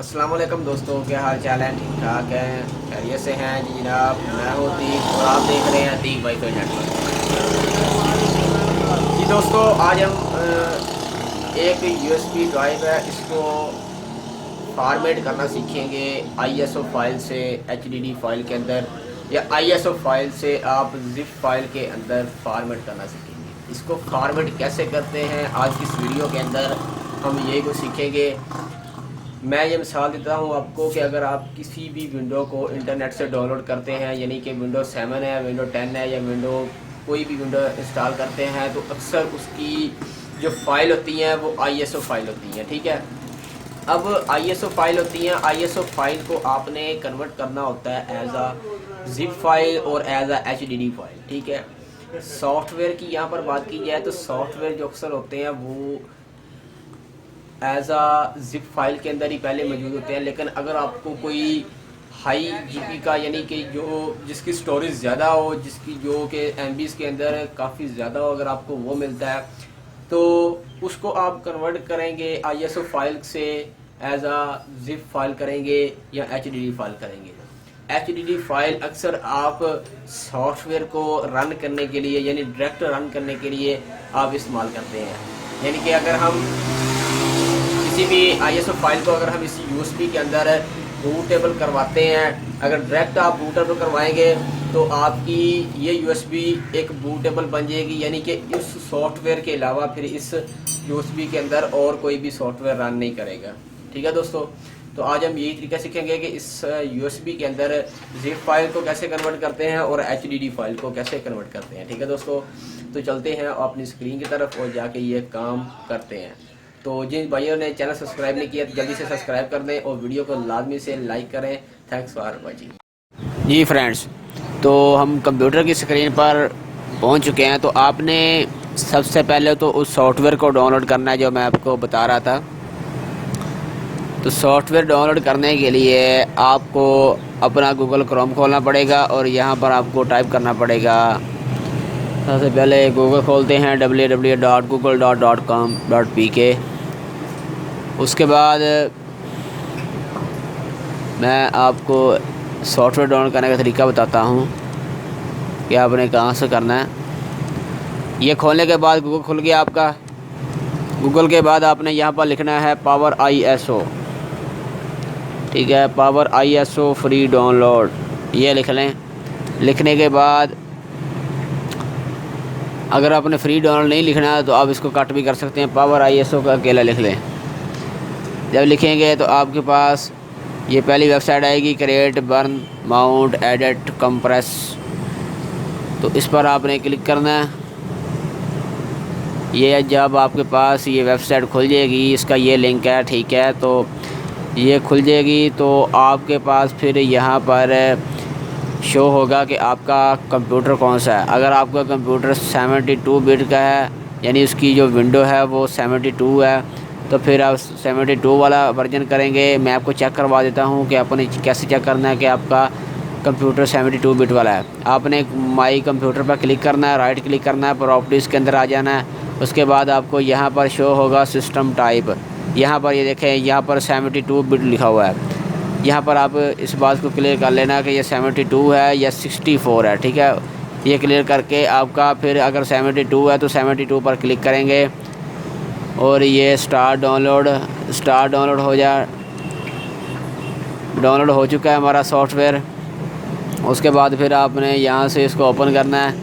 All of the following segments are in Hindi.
अस्सलाम वालेकुम दोस्तों, क्या हाल चाल है? ठीक ठाक हैं, खैरियत से हैं जी जनाब। मैं हूँ दीप और आप देख रहे हैं दीप वाईफाई नेटवर्क। जी दोस्तों, आज हम एक यूएसबी ड्राइव है, इसको फॉर्मेट करना सीखेंगे आईएसओ फाइल से एचडीडी फाइल के अंदर, या आईएसओ फाइल से आप जिप फाइल के अंदर फॉर्मेट करना सीखेंगे। इसको फॉर्मेट कैसे करते हैं आज की इस वीडियो के अंदर हम यही को सीखेंगे। मैं ये मिसाल देता हूँ आपको कि अगर आप किसी भी विंडो को इंटरनेट से डाउनलोड करते हैं, यानी कि विंडो 7 है, विंडो 10 है, या विंडो कोई भी विंडो इंस्टॉल करते हैं, तो अक्सर उसकी जो फाइल होती हैं वो आईएसओ फाइल होती हैं। ठीक है, अब आईएसओ फाइल होती हैं, आईएसओ फाइल को आपने कन्वर्ट करना होता है एज आ जिप फाइल और एज आ एचडीडी फाइल। ठीक है, सॉफ्टवेयर की यहाँ पर बात की जाए तो सॉफ्टवेयर जो अक्सर होते हैं वो एज आ जिप फाइल के अंदर ही पहले मौजूद होते हैं, लेकिन अगर आपको कोई हाई जीबी का, यानी कि जो जिसकी स्टोरेज ज़्यादा हो, जिसकी जो कि एमबीज़ के अंदर काफ़ी ज़्यादा हो, अगर आपको वो मिलता है तो उसको आप कन्वर्ट करेंगे आईएसओ फाइल से एज आ जिप फाइल करेंगे या एचडीडी फाइल करेंगे। एचडीडी फाइल अक्सर आप सॉफ्टवेयर को रन करने के लिए, यानी डायरेक्ट रन करने के लिए आप इस्तेमाल करते हैं। यानी कि अगर हम किसी भी आईएसओ फाइल को अगर हम इसी यूएसबी के अंदर बूटेबल करवाते हैं, अगर डायरेक्ट आप बूटेबल करवाएंगे तो आपकी ये यूएसबी एक बूटेबल बन जाएगी, यानी कि इस सॉफ्टवेयर के अलावा फिर इस यूएसबी के अंदर और कोई भी सॉफ्टवेयर रन नहीं करेगा। ठीक है दोस्तों, तो आज हम यही तरीका सीखेंगे कि इस यूएसबी के अंदर जिप फाइल को कैसे कन्वर्ट करते हैं और एचडीडी फाइल को कैसे कन्वर्ट करते हैं। ठीक है दोस्तों, तो चलते हैं अपनी स्क्रीन की तरफ और जाके ये काम करते हैं। तो जिन भाइयों ने चैनल सब्सक्राइब नहीं किया तो जल्दी से सब्सक्राइब कर दें और वीडियो को लाजमी से लाइक करें। Thanks for watching. जी फ्रेंड्स, तो हम कंप्यूटर की स्क्रीन पर पहुंच चुके हैं। तो आपने सबसे पहले तो उस सॉफ्टवेयर को डाउनलोड करना है जो मैं आपको बता रहा था। तो सॉफ्टवेयर डाउनलोड करने के लिए आपको अपना गूगल क्रोम खोलना पड़ेगा और यहाँ पर आपको टाइप करना पड़ेगा। सबसे पहले गूगल खोलते हैं www.google.com.pk। उसके बाद मैं आपको सॉफ्टवेयर डाउनलोड करने का तरीका बताता हूँ कि आपने कहाँ से करना है। ये खोलने के बाद गूगल खुल गया आपका। गूगल के बाद आपने यहाँ पर लिखना है पावर ISO। ठीक है, पावर ISO फ्री डाउनलोड, ये लिख लें। लिखने के बाद अगर आपने फ्री डाउनलोड नहीं लिखना है तो आप इसको कट भी कर सकते हैं, पावर ISO का अकेला लिख लें। जब लिखेंगे तो आपके पास ये पहली वेबसाइट आएगी, create burn mount edit compress. तो इस पर आपने क्लिक करना है। ये जब आपके पास ये वेबसाइट खुल जाएगी, इसका ये लिंक है, ठीक है, तो ये खुल जाएगी तो आपके पास फिर यहाँ पर शो होगा कि आपका कंप्यूटर कौन सा है। अगर आपका कंप्यूटर 72 बिट का है, यानी उसकी जो विंडो है वो 72 है, तो फिर आप 72 वाला वर्जन करेंगे। मैं आपको चेक करवा देता हूँ कि आपने कैसे चेक करना है कि आपका कंप्यूटर 72 बिट वाला है। आपने माई कंप्यूटर पर क्लिक करना है, राइट क्लिक करना है, प्रॉपर्टीज़ के अंदर आ जाना है। उसके बाद आपको यहाँ पर शो होगा सिस्टम टाइप। यहाँ पर ये देखें, यहाँ पर 72 बिट लिखा हुआ है। यहाँ पर आप इस बात को क्लियर कर लेना कि ये 72 है या 64 है। ठीक है, ये क्लियर करके आपका फिर अगर 72 है तो 72 पर क्लिक करेंगे और ये स्टार्ट डाउनलोड डाउनलोड हो चुका है हमारा सॉफ्टवेयर। उसके बाद फिर आपने यहाँ से इसको ओपन करना है।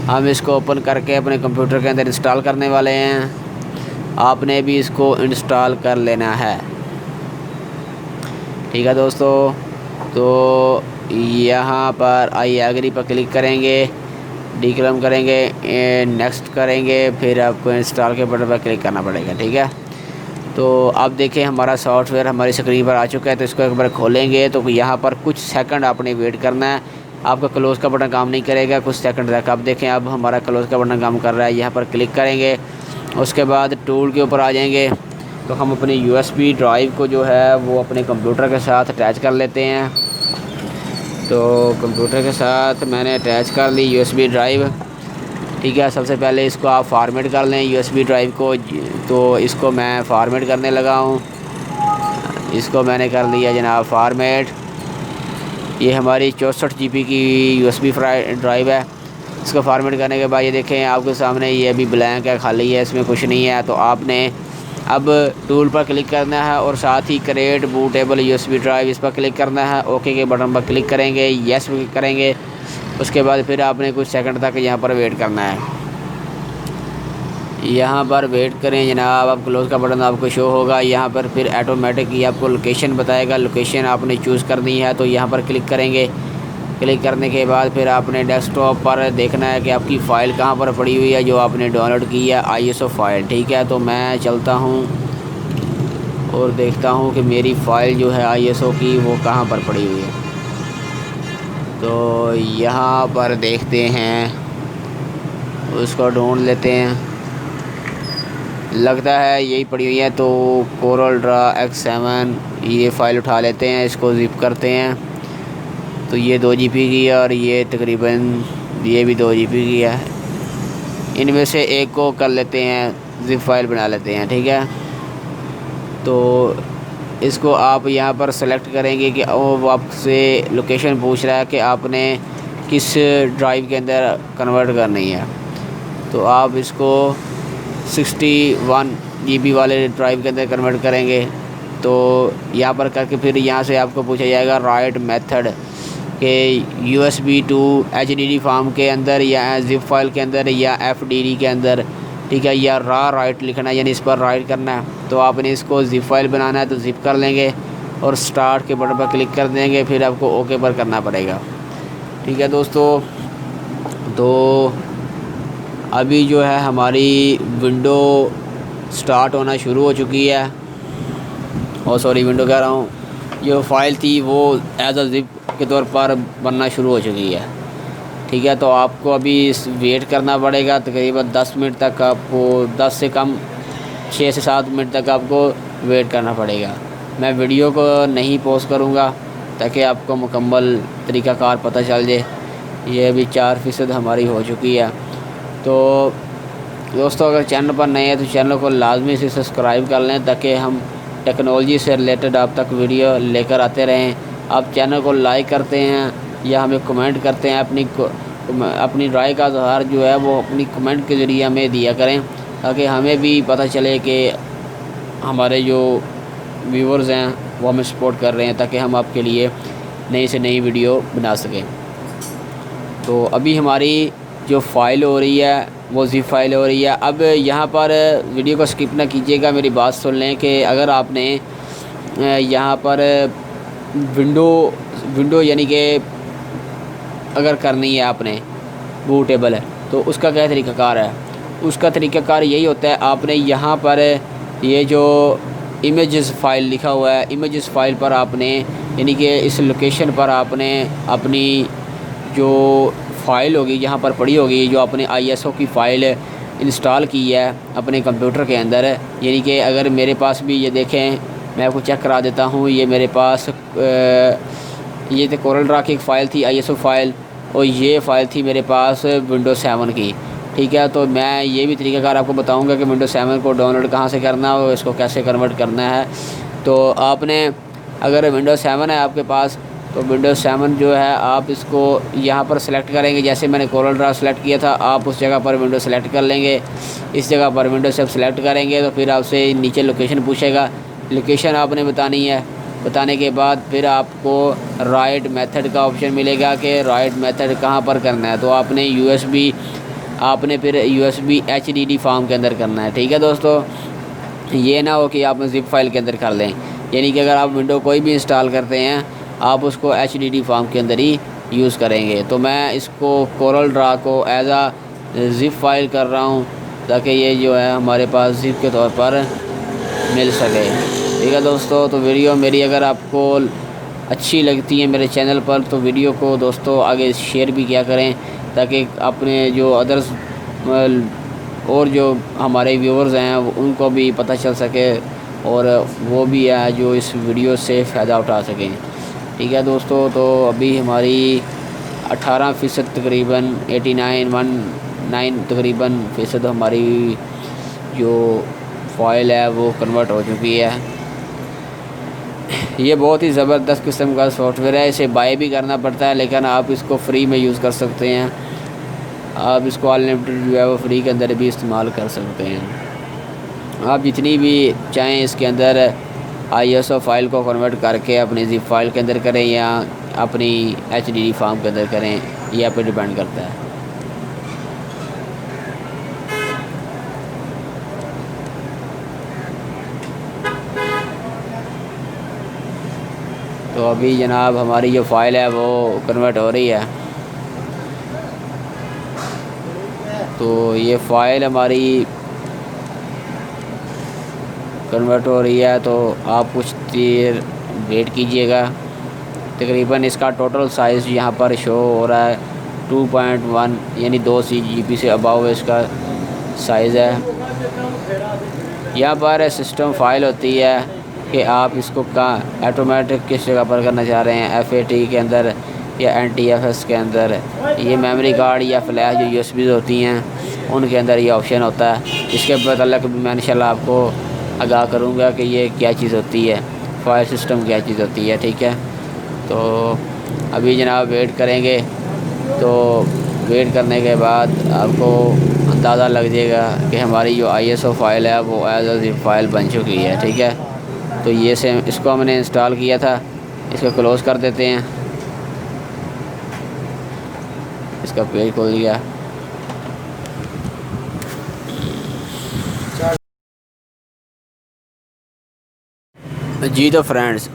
हम इसको ओपन करके अपने कंप्यूटर के अंदर इंस्टॉल करने वाले हैं। आपने भी इसको इंस्टॉल कर लेना है। ठीक है दोस्तों, तो यहाँ पर आई एग्री पर क्लिक करेंगे, डिक्लेम करेंगे, नेक्स्ट करेंगे, फिर आपको इंस्टॉल के बटन पर क्लिक करना पड़ेगा। ठीक है, तो आप देखें हमारा सॉफ्टवेयर हमारी स्क्रीन पर आ चुका है। तो इसको एक बार खोलेंगे तो यहाँ पर कुछ सेकंड आपने वेट करना है। आपका क्लोज़ का बटन काम नहीं करेगा कुछ सेकंड तक। आप देखें अब हमारा क्लोज़ का बटन काम कर रहा है। यहाँ पर क्लिक करेंगे, उसके बाद टूल के ऊपर आ जाएंगे तो हम अपनी यूएसबी ड्राइव को जो है वो अपने कंप्यूटर के साथ अटैच कर लेते हैं। तो कंप्यूटर के साथ मैंने अटैच कर ली यूएसबी ड्राइव। ठीक है, सबसे पहले इसको आप फॉर्मेट कर लें यूएसबी ड्राइव को। तो इसको मैं फॉर्मेट करने लगा हूँ। इसको मैंने कर लिया जनाब फॉर्मेट। ये हमारी 64 GB की USB ड्राइव है। इसको फॉर्मेट करने के बाद ये देखें आपके सामने ये अभी ब्लैंक है, खाली है, इसमें कुछ नहीं है। तो आपने अब टूल पर क्लिक करना है और साथ ही क्रिएट बूटेबल USB ड्राइव इस पर क्लिक करना है। ओके के बटन पर क्लिक करेंगे, येस करेंगे। उसके बाद फिर आपने कुछ सेकंड तक यहाँ पर वेट करना है। यहाँ पर वेट करें जनाब। अब क्लोज़ का बटन आपको शो होगा। यहाँ पर फिर ऑटोमेटिक ये आपको लोकेशन बताएगा, लोकेशन आपने चूज़ करनी है। तो यहाँ पर क्लिक करेंगे। क्लिक करने के बाद फिर आपने डेस्कटॉप पर देखना है कि आपकी फ़ाइल कहाँ पर पड़ी हुई है जो आपने डाउनलोड की है, ISO फ़ाइल। ठीक है, तो मैं चलता हूँ और देखता हूँ कि मेरी फ़ाइल जो है ISO की वो कहाँ पर पड़ी हुई है। तो यहाँ पर देखते हैं, उसको ढूंढ लेते हैं। लगता है यही पड़ी हुई है। तो कोरल ड्रा X7 ये फ़ाइल उठा लेते हैं, इसको ज़िप करते हैं। तो ये 2 GB की है और ये तकरीबन ये भी 2 GB की है। इनमें से एक को कर लेते हैं, ज़िप फ़ाइल बना लेते हैं। ठीक है, तो इसको आप यहाँ पर सेलेक्ट करेंगे कि वो आपसे लोकेशन पूछ रहा है कि आपने किस ड्राइव के अंदर कन्वर्ट करनी है। तो आप इसको 61 GB वाले ड्राइव के अंदर कन्वर्ट करेंगे। तो यहाँ पर करके फिर यहाँ से आपको पूछा जाएगा राइट मेथड के USB टू HDD फॉर्म के अंदर या ज़िप फाइल के अंदर या FDD के अंदर। ठीक है, या राइट लिखना है, यानी इस पर राइट करना है। तो आपने इसको ज़िप फाइल बनाना है तो ज़िप कर लेंगे और स्टार्ट के बटन पर क्लिक कर देंगे। फिर आपको ओके पर करना पड़ेगा। ठीक है दोस्तों, तो अभी जो है हमारी विंडो स्टार्ट होना शुरू हो चुकी है। और सॉरी, विंडो कह रहा हूँ, जो फ़ाइल थी वो एज अ ज़िप के तौर पर बनना शुरू हो चुकी है। ठीक है, तो आपको अभी वेट करना पड़ेगा तकरीबन 10 मिनट तक। आपको 10 से कम 6 से 7 मिनट तक आपको वेट करना पड़ेगा। मैं वीडियो को नहीं पॉज करूँगा ताकि आपको मुकम्मल तरीक़ाकार पता चल जाए। ये अभी 4% हमारी हो चुकी है। तो दोस्तों, अगर चैनल पर नए हैं तो चैनल को लाजमी से सब्सक्राइब कर लें ताकि हम टेक्नोलॉजी से रिलेटेड आप तक वीडियो लेकर आते रहें। आप चैनल को लाइक करते हैं या हमें कमेंट करते हैं, अपनी राय का इज़हार जो है वो अपनी कमेंट के ज़रिए हमें दिया करें ताकि हमें भी पता चले कि हमारे जो व्यूअर्स हैं वो हमें सपोर्ट कर रहे हैं, ताकि हम आपके लिए नई से नई वीडियो बना सकें। तो अभी हमारी जो फ़ाइल हो रही है वो ज़िप फाइल हो रही है। अब यहाँ पर वीडियो को स्किप ना कीजिएगा, मेरी बात सुन लें कि अगर आपने यहाँ पर विंडो यानी कि अगर करनी है आपने बूटेबल है तो उसका क्या तरीक़ाकार है। उसका तरीक़ाकार यही होता है, आपने यहाँ पर ये जो इमेजेस फ़ाइल लिखा हुआ है, इमेजेस फ़ाइल पर आपने यानी कि इस लोकेशन पर आपने अपनी जो फ़ाइल होगी यहाँ पर पड़ी होगी, जो आपने ISO की फ़ाइल इंस्टॉल की है अपने कंप्यूटर के अंदर। यानी कि अगर मेरे पास भी ये देखें, मैं आपको चेक करा देता हूँ। ये मेरे पास ये तो कोरल ड्रा की एक फ़ाइल थी ISO फ़ाइल, और ये फ़ाइल थी मेरे पास Windows 7 की। ठीक है, तो मैं ये भी तरीक़ाकार आपको बताऊँगा कि Windows 7 को डाउनलोड कहाँ से करना है और इसको कैसे कन्वर्ट करना है। तो आपने अगर Windows 7 है आपके पास तो Windows 7 जो है आप इसको यहाँ पर सेलेक्ट करेंगे। जैसे मैंने कोरल ड्रा सेलेक्ट किया था, आप उस जगह पर विंडो सेलेक्ट कर लेंगे। इस जगह पर विंडो से आप सेलेक्ट करेंगे तो फिर आपसे नीचे लोकेशन पूछेगा, लोकेशन आपने बतानी है। बताने के बाद फिर आपको राइट मेथड का ऑप्शन मिलेगा कि राइट मेथड कहाँ पर करना है। तो आपने फिर USB HDD फॉर्म के अंदर करना है। ठीक है दोस्तों, ये ना हो कि आप ज़िप फाइल के अंदर कर लें। यानी कि अगर आप विंडो कोई भी इंस्टॉल करते हैं आप उसको HDD फॉर्म के अंदर ही यूज़ करेंगे। तो मैं इसको कोरल ड्रा को एज आ ज़िप फाइल कर रहा हूँ ताकि ये जो है हमारे पास ज़िप के तौर पर मिल सके। ठीक है दोस्तों, तो वीडियो मेरी अगर आपको अच्छी लगती है मेरे चैनल पर तो वीडियो को दोस्तों आगे शेयर भी किया करें ताकि अपने जो अदर्स और जो हमारे व्यूअर्स हैं उनको भी पता चल सके और वो भी है जो इस वीडियो से फ़ायदा उठा सकें। ठीक है दोस्तों, तो अभी हमारी 18% तकरीबन 89 तकरीबन फ़ीसद हमारी जो फ़ाइल है वो कन्वर्ट हो चुकी है। ये बहुत ही ज़बरदस्त किस्म का सॉफ्टवेयर है। इसे बाय भी करना पड़ता है, लेकिन आप इसको फ्री में यूज़ कर सकते हैं। आप इसको अनलिमिटेड जो है वो फ्री के अंदर भी इस्तेमाल कर सकते हैं। आप जितनी भी चाहें इसके अंदर ISO फाइल को कन्वर्ट करके अपनी ज़िप फाइल के अंदर करें या अपनी HDD फॉर्म के अंदर करें, ये आप पे डिपेंड करता है। तो अभी जनाब हमारी जो फ़ाइल है वो कन्वर्ट हो रही है। तो ये फ़ाइल हमारी कन्वर्ट हो रही है, तो आप कुछ देर वेट कीजिएगा। तकरीबन इसका टोटल साइज़ यहाँ पर शो हो रहा है 2.1 यानी 2 GB से अबाव इसका साइज़ है। यहाँ पर सिस्टम फ़ाइल होती है कि आप इसको कहाँ ऑटोमेटिक किस जगह पर करना चाह रहे हैं, FAT के अंदर या NTFS के अंदर। ये मेमोरी कार्ड या फ्लैश जो USB होती हैं उनके अंदर ये ऑप्शन होता है। इसके मतलब मैं इंशाल्लाह आपको आगाह करूँगा कि ये क्या चीज़ होती है, फाइल सिस्टम क्या चीज़ होती है। ठीक है, तो अभी जनाब वेट करेंगे। तो वेट करने के बाद आपको अंदाज़ा लग जाएगा कि हमारी जो ISO फाइल है वो एज अ ज़िप फाइल बन चुकी है। ठीक है, तो ये से इसको हमने इंस्टॉल किया था, इसको क्लोज़ कर देते हैं। इसका पेज खोल दिया। जी तो फ्रेंड्स,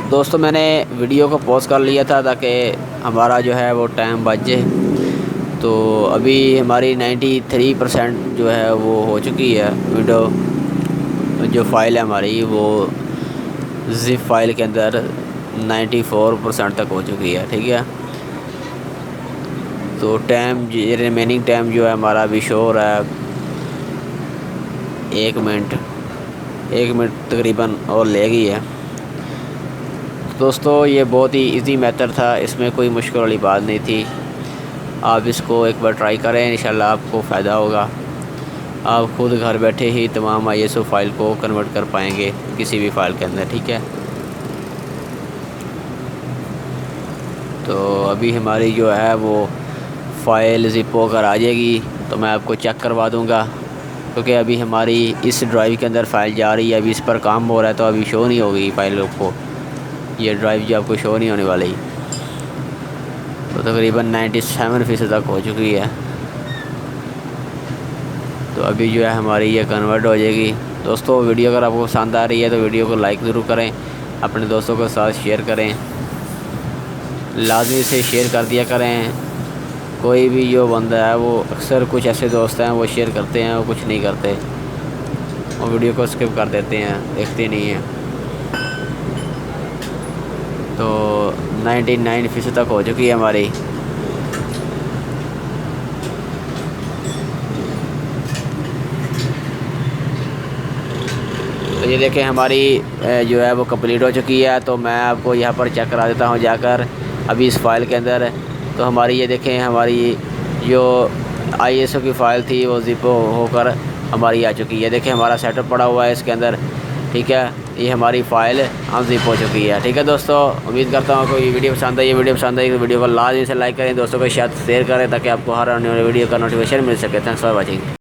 दोस्तों मैंने वीडियो को पॉज कर लिया था ताकि हमारा जो है वो टाइम बच जाए। तो अभी हमारी 93% जो है वो हो चुकी है। वीडियो जो फाइल है हमारी वो ज़िप फाइल के अंदर 94% तक हो चुकी है। ठीक है, तो टाइम रिमेनिंग टाइम जो है हमारा अभी शो हो रहा है 1 मिनट तकरीबन और ले गई है। दोस्तों ये बहुत ही इजी मेथड था, इसमें कोई मुश्किल वाली बात नहीं थी। आप इसको एक बार ट्राई करें, इंशाल्लाह आपको फ़ायदा होगा। आप खुद घर बैठे ही तमाम ISO फाइल को कन्वर्ट कर पाएंगे किसी भी फ़ाइल के अंदर। ठीक है, तो अभी हमारी जो है वो फ़ाइल ज़िप होकर आ जाएगी, तो मैं आपको चेक करवा दूंगा, क्योंकि अभी हमारी इस ड्राइव के अंदर फ़ाइल जा रही है। अभी इस पर काम हो रहा है, तो अभी शो नहीं होगी फ़ाइल को, ये ड्राइव जो आपको शो नहीं होने वाली। तो तकरीबन 97% तक हो चुकी है। तो अभी जो है हमारी ये कन्वर्ट हो जाएगी। दोस्तों वीडियो अगर आपको पसंद आ रही है तो वीडियो को लाइक ज़रूर करें, अपने दोस्तों के साथ शेयर करें, लाजमी से शेयर कर दिया करें। कोई भी जो बंदा है वो अक्सर कुछ ऐसे दोस्त हैं वो शेयर करते हैं, वो कुछ नहीं करते, वो वीडियो को स्किप कर देते हैं, देखते नहीं हैं। तो 99% तक हो चुकी है हमारी। तो ये देखें हमारी जो है वो कंप्लीट हो चुकी है। तो मैं आपको यहाँ पर चेक करा देता हूँ जाकर अभी इस फाइल के अंदर। तो हमारी ये देखें हमारी जो ISO की फ़ाइल थी वो ज़िप होकर हमारी आ चुकी है। देखें हमारा सेटअप पड़ा हुआ है इसके अंदर। ठीक है, ये हमारी फ़ाइल अनज़िप हो चुकी है। ठीक है दोस्तों, उम्मीद करता हूँ आपको ये वीडियो पसंद आई। ये वीडियो पसंद आई तो वीडियो को लाजमी से लाइक करें, दोस्तों के साथ शेयर करें, ताकि आपको हर आने वाली वीडियो का नोटिफिकेशन मिल सके। Thanks for watching.